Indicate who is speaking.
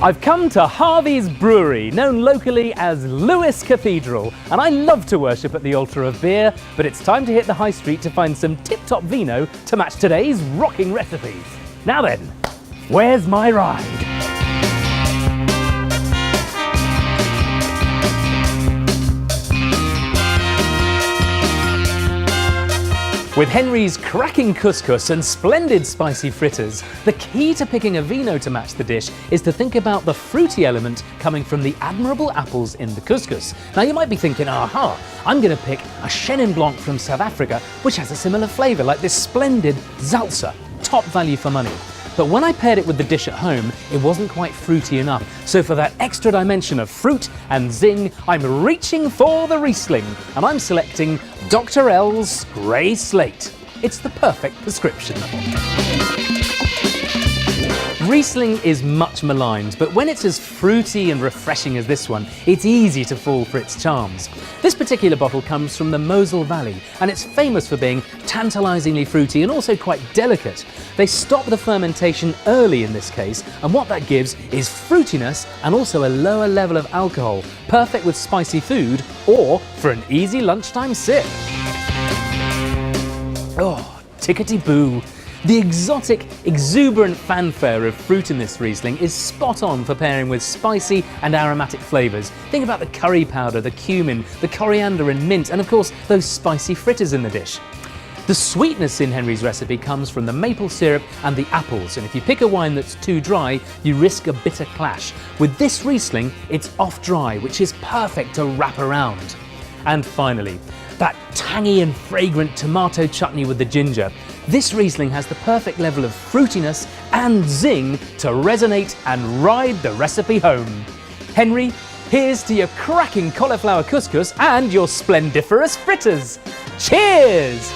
Speaker 1: I've come to Harvey's brewery, known locally as Lewes Cathedral, and I love to worship at the altar of beer, but it's time to hit the high street to find some tip-top vino to match today's rocking recipes. Now then, where's my ride? With Henry's cracking couscous and splendid spicy fritters, the key to picking a vino to match the dish is to think about the fruity element coming from the admirable apples in the couscous. Now you might be thinking, aha, I'm going to pick a Chenin Blanc from South Africa, which has a similar flavour like this splendid Zalsa, top value for money. But when I paired it with the dish at home, it wasn't quite fruity enough. So for that extra dimension of fruit and zing, I'm reaching for the Riesling, and I'm selecting Dr. L's Grey Slate. It's the perfect prescription. Riesling is much maligned, but when it's as fruity and refreshing as this one, it's easy to fall for its charms. This particular bottle comes from the Mosel Valley, and it's famous for being tantalisingly fruity and also quite delicate. They stop the fermentation early in this case, and what that gives is fruitiness and also a lower level of alcohol, perfect with spicy food or for an easy lunchtime sip. Oh, tickety-boo. The exotic, exuberant fanfare of fruit in this Riesling is spot on for pairing with spicy and aromatic flavours. Think about the curry powder, the cumin, the coriander and mint, and of course those spicy fritters in the dish. The sweetness in Henry's recipe comes from the maple syrup and the apples, and if you pick a wine that's too dry, you risk a bitter clash. With this Riesling, it's off dry, which is perfect to wrap around. And finally, that tangy and fragrant tomato chutney with the ginger. This Riesling has the perfect level of fruitiness and zing to resonate and ride the recipe home. Henry, here's to your cracking cauliflower couscous and your splendiferous fritters. Cheers!